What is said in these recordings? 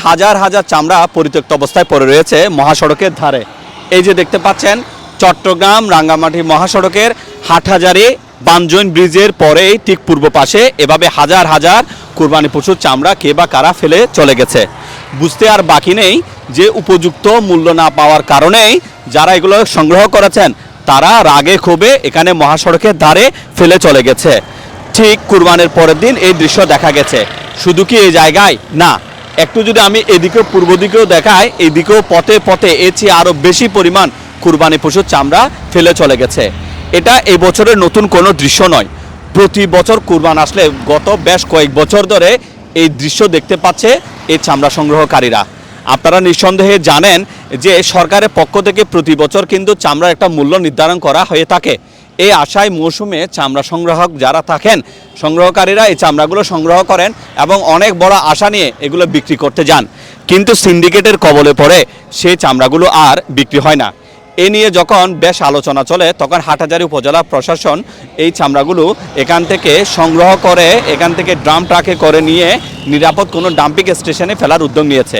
হাজার হাজার চামড়া পরিত্যক্ত অবস্থায় পড়ে রয়েছে মহাসড়কের ধারে। এই যে দেখতে পাচ্ছেন চট্টগ্রাম রাঙ্গামাটি মহাসড়কের হাটহাজারী বানজৈন ব্রিজের পরেই ঠিক পূর্ব পাশে এভাবে হাজার হাজার কুরবানি পশুর চামড়া কে বা কারা ফেলে চলে গেছে। বুঝতে আর বাকি নেই যে উপযুক্ত মূল্য না পাওয়ার কারণেই যারা এগুলো সংগ্রহ করেছেন তারা রাগে ক্ষোভে এখানে মহাসড়কের ধারে ফেলে চলে গেছে। ঠিক কুরবানের পরের দিন এই দৃশ্য দেখা গেছে। শুধু কি এই জায়গায় না, একটু যদি আমি এদিকেও পূর্ব দিকেও দেখাই, এদিকেও পথে পথে এর চেয়ে আরও বেশি পরিমাণ কুরবানি পশুর চামড়া ফেলে চলে গেছে। এটা এই বছরের নতুন কোনো দৃশ্য নয়। প্রতি বছর কুরবান আসলে গত বেশ কয়েক বছর ধরে এই দৃশ্য দেখতে পাচ্ছে এই চামড়া সংগ্রহকারীরা। আপনারা নিঃসন্দেহে জানেন যে সরকারের পক্ষ থেকে প্রতি বছর কিন্তু চামড়ার একটা মূল্য নির্ধারণ করা হয়ে থাকে। এই আশায় মৌসুমে চামড়া সংগ্রাহক যারা থাকেন, সংগ্রহকারীরা এই চামড়াগুলো সংগ্রহ করেন এবং অনেক বড় আশা নিয়ে এগুলো বিক্রি করতে যান। কিন্তু সিন্ডিকেটের কবলে পড়ে সেই চামড়াগুলো আর বিক্রি হয় না। এ নিয়ে যখন বেশ আলোচনা চলে তখন হাটহাজারী উপজেলা প্রশাসন এই চামড়াগুলো এখান থেকে সংগ্রহ করে এখান থেকে ড্রাম ট্রাকে করে নিয়ে নিরাপদ কোনো ডাম্পিং স্টেশনে ফেলার উদ্যোগ নিয়েছে।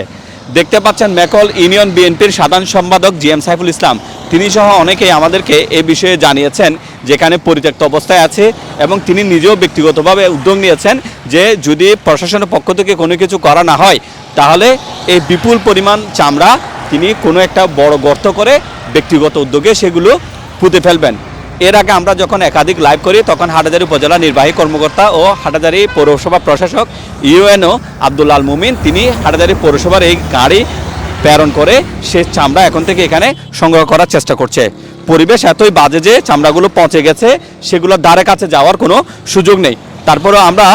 দেখতে পাচ্ছেন মেকল ইউনিয়ন বিএনপির সাধারণ সম্পাদক জিএম সাইফুল ইসলাম, তিনি সহ অনেকেই আমাদেরকে এ বিষয়ে জানিয়েছেন যেখানে পরিত্যক্ত অবস্থায় আছে এবং তিনি নিজেও ব্যক্তিগতভাবে উদ্যোগ নিয়েছেন যে যদি প্রশাসনের পক্ষ থেকে কোনো কিছু করা না হয় তাহলে এই বিপুল পরিমাণ চামড়া তিনি কোনো একটা বড় গর্ত করে ব্যক্তিগত উদ্যোগে সেগুলো পুঁতে ফেলবেন। এর আগে আমরা যখন একাধিক লাইভ করি তখন হাটহাজারী উপজেলা নির্বাহী কর্মকর্তা ও হাটহাজারী পৌরসভা প্রশাসক ইউএনও আব্দুল আল মুমিন তিনি হাটহাজারী পৌরসভার এই গাড়ি প্রেরণ করে সে চামড়া এখন থেকে এখানে সংগ্রহ করার চেষ্টা করছে। পরিবেশ এতই বাজে যে চামড়াগুলো পচে গেছে, সেগুলোর ধারে কাছে যাওয়ার কোনো সুযোগ নেই। তারপরেও আমরা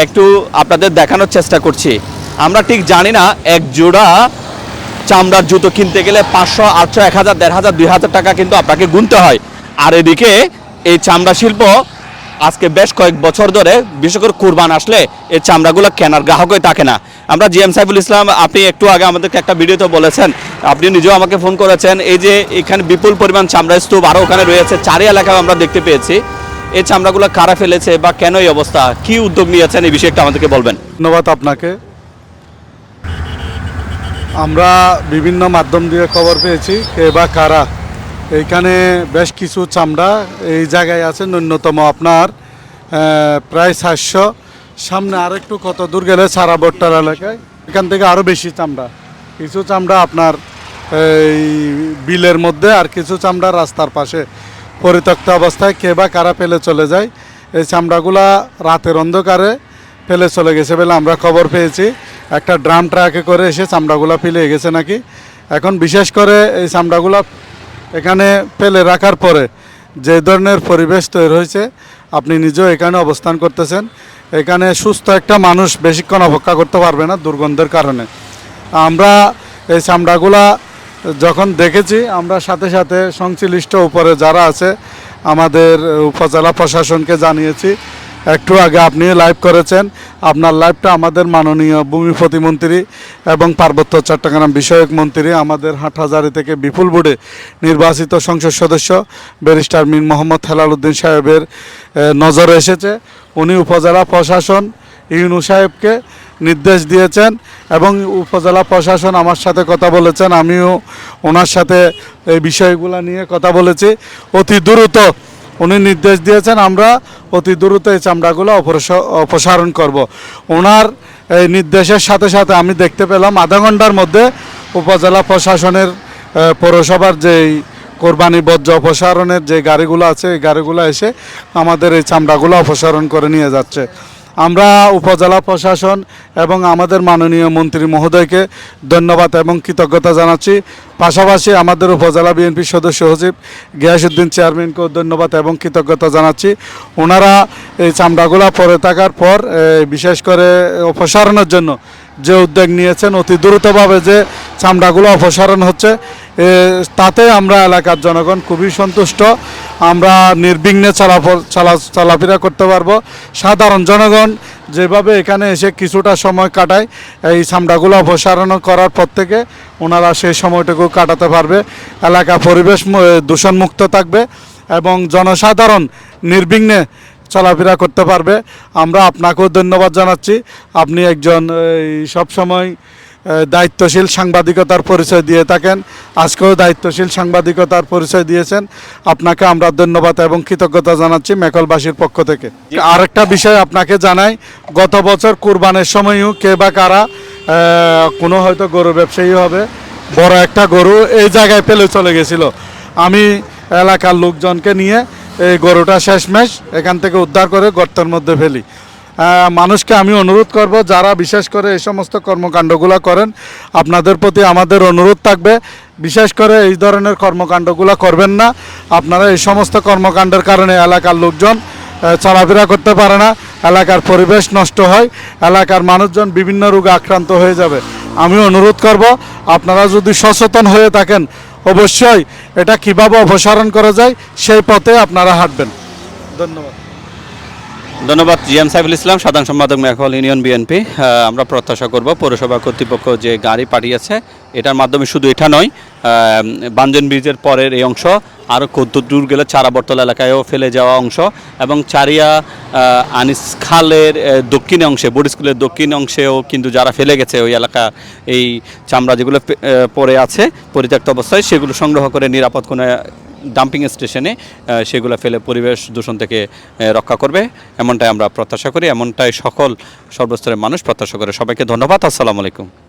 একটু আপনাদের দেখানোর চেষ্টা করছি। আমরা ঠিক জানি না এক জোড়া চামড়ার জুতো কিনতে গেলে 500, 800, 1000, 1500, 2000 টাকা কিন্তু আপনাকে গুনতে হয়। আর এদিকে এই চামড়া শিল্প আজকে বেশ কয়েক বছর ধরে, বিশেষ করে কুরবান আসলে এই চামড়াগুলো কেনার গ্রাহকই থাকে না। আমরা জিএম সাইফুল ইসলাম, আপনি একটু আগে আমাদেরকে একটা ভিডিওতে বলেছেন, আপনি নিজেও আমাকে ফোন করেছেন, এই যে এখানে বিপুল পরিমাণ চামড়া স্তূপ আরও ওখানে রয়েছে, চারি এলাকায় আমরা দেখতে পেয়েছি। এই চামড়াগুলো কারা ফেলেছে বা কেন এই অবস্থা, কি উদ্যোগ নিয়েছেন এই বিষয়ে একটু আমাদেরকে বলবেন। ধন্যবাদ আপনাকে। আমরা বিভিন্ন মাধ্যম দিয়ে খবর পেয়েছি কে বা কারা এইখানে বেশ কিছু চামড়া এই জায়গায় আছে, ন্যূনতম আপনার প্রায় 400, সামনে আরেকটু কত দূর গেলে সারা বট্টার এলাকায় এখান থেকে আরও বেশি চামড়া। কিছু চামড়া আপনার এই বিলের মধ্যে আর কিছু চামড়া রাস্তার পাশে পরিত্যক্ত অবস্থায় কে বা কারা ফেলে চলে যায়। এই চামড়াগুলা রাতের অন্ধকারে ফেলে চলে গেছে বলে আমরা খবর পেয়েছি। একটা ড্রাম ট্রাকে করে এসে চামড়াগুলা ফেলে গেছে নাকি। এখন বিশেষ করে এই চামড়াগুলা এখানে ফেলে রাখার পরে যে ধরনের পরিবেশ তৈরি হয়েছে, আপনি নিজেও এখানে অবস্থান করতেছেন, এখানে সুস্থ একটা মানুষ বেশিক্ষণ অপেক্ষা করতে পারবে না দুর্গন্ধের কারণে। আমরা এই চামড়াগুলা যখন দেখেছি আমরা সাথে সাথে সংশ্লিষ্ট উপরে যারা আছে আমাদের উপজেলা প্রশাসনকে জানিয়েছি। একটু আগে আপনি লাইভ করেছেন, আপনার লাইভটা আমাদের মাননীয় ভূমি প্রতিমন্ত্রী এবং পার্বত্য চট্টগ্রাম বিষয়ক মন্ত্রী আমাদের হাটহাজারী থেকে বিপুল বোর্ডে নির্বাচিত সংসদ সদস্য ব্যারিস্টার মীর মোহাম্মদ হেলাল উদ্দিন সাহেবের নজরে এসেছে। উনি উপজেলা প্রশাসন ইউনু সাহেবকে নির্দেশ দিয়েছেন এবং উপজেলা প্রশাসন আমার সাথে কথা বলেছেন, আমিও ওনার সাথে এই বিষয়গুলো নিয়ে কথা বলেছি। অতি দ্রুত উনি নির্দেশ দিয়েছেন আমরা অতি দ্রুত এই চামড়াগুলো অপসারণ করব। ওনার এই নির্দেশের সাথে সাথে আমি দেখতে পেলাম আধা ঘন্টার মধ্যে উপজেলা প্রশাসনের পৌরসভার যেই কোরবানি বর্জ্য অপসারণের যে গাড়িগুলো আছে এই গাড়িগুলো এসে আমাদের এই চামড়াগুলো অপসারণ করে নিয়ে যাচ্ছে। আমরা উপজেলা প্রশাসন এবং আমাদের মাননীয় মন্ত্রী মহোদয়কে ধন্যবাদ এবং কৃতজ্ঞতা জানাচ্ছি। পাশাপাশি আমাদের উপজেলা বিএনপির সদস্য সচিব গিয়াসউদ্দিন চেয়ারম্যানকেও ধন্যবাদ এবং কৃতজ্ঞতা জানাচ্ছি। ওনারা এই চামড়াগুলো পরে থাকার পর বিশেষ করে অপসারণের জন্য যে উদ্যোগ নিয়েছেন, অতি দ্রুতভাবে যে চামড়াগুলো অপসারণ হচ্ছে তাতে আমরা এলাকার জনগণ খুবই সন্তুষ্ট। আমরা নির্বিঘ্নে চলাফেরা করতে পারবো। সাধারণ জনগণ যেভাবে এখানে এসে কিছুটা সময় কাটায়, এই চামড়াগুলো অপসারণ করার পর থেকে ওনারা সেই সময়টুকু কাটাতে পারবে। এলাকা পরিবেশ দূষণমুক্ত থাকবে এবং জনসাধারণ নির্বিঘ্নে চলাফেরা করতে পারবে। আমরা আপনাকেও ধন্যবাদ জানাচ্ছি। আপনি একজন সবসময় দায়িত্বশীল সাংবাদিকতার পরিচয় দিয়ে থাকেন। আজকেও দায়িত্বশীল সাংবাদিকতার পরিচয় দিয়েছেন। আপনাকে আমরা ধন্যবাদ এবং কৃতজ্ঞতা জানাচ্ছি মেকলবাসীর পক্ষ থেকে। আরেকটা বিষয় আপনাকে জানাই, গত বছর কুরবানের সময়ও কে বা কারা কোনো হয়তো গরু ব্যবসায়ী হবে, বড় একটা গরু এই জায়গায় ফেলে চলে গেছিল। আমি এলাকার লোকজনকে নিয়ে এই গরুটা শেষমেশ এখান থেকে উদ্ধার করে গর্তের মধ্যে ফেলি। মানুষকে আমি অনুরোধ করব, যারা বিশেষ করে এই সমস্ত কর্মকাণ্ডগুলো করেন, আপনাদের প্রতি আমাদের অনুরোধ থাকবে, বিশেষ করে এই ধরনের কর্মকাণ্ডগুলো করবেন না। আপনারা এই সমস্ত কর্মকাণ্ডের কারণে এলাকার লোকজন চলাফেরা করতে পারে না, এলাকার পরিবেশ নষ্ট হয়, এলাকার মানুষজন বিভিন্ন রোগে আক্রান্ত হয়ে যাবে। আমি অনুরোধ করব, আপনারা যদি সচেতন হয়ে থাকেন অবশ্যই এটা কিভাবে অপসারণ করা যায় সেই পথে আপনারা হাঁটবেন। ধন্যবাদ। ধন্যবাদ জিএম সাইফুল ইসলাম, সাধারণ সম্পাদক মেকল ইউনিয়ন বিএনপি। আমরা প্রত্যাশা করব পৌরসভা কর্তৃপক্ষ যে গাড়ি পাঠিয়েছে এটার মাধ্যমে শুধু এটা নয়, বাঞ্জন ব্রিজের পরের এই অংশ আরও কত দূর গেলে চারাবর্তল এলাকায়ও ফেলে যাওয়া অংশ এবং চারিয়া আনিস খালের দক্ষিণ অংশে, বোর্ড স্কুলের দক্ষিণ অংশেও কিন্তু যারা ফেলে গেছে ওই এলাকা, এই চামড়া যেগুলো পড়ে আছে পরিত্যক্ত অবস্থায়, সেগুলো সংগ্রহ করে নিরাপদ কোনো ডাম্পিং স্টেশনে সেগুলো ফেলে পরিবেশ দূষণ থেকে রক্ষা করবে, এমনটাই আমরা প্রত্যাশা করি, এমনটাই সকল সর্বস্তরের মানুষ প্রত্যাশা করে। সবাইকে ধন্যবাদ। আসসালামু আলাইকুম।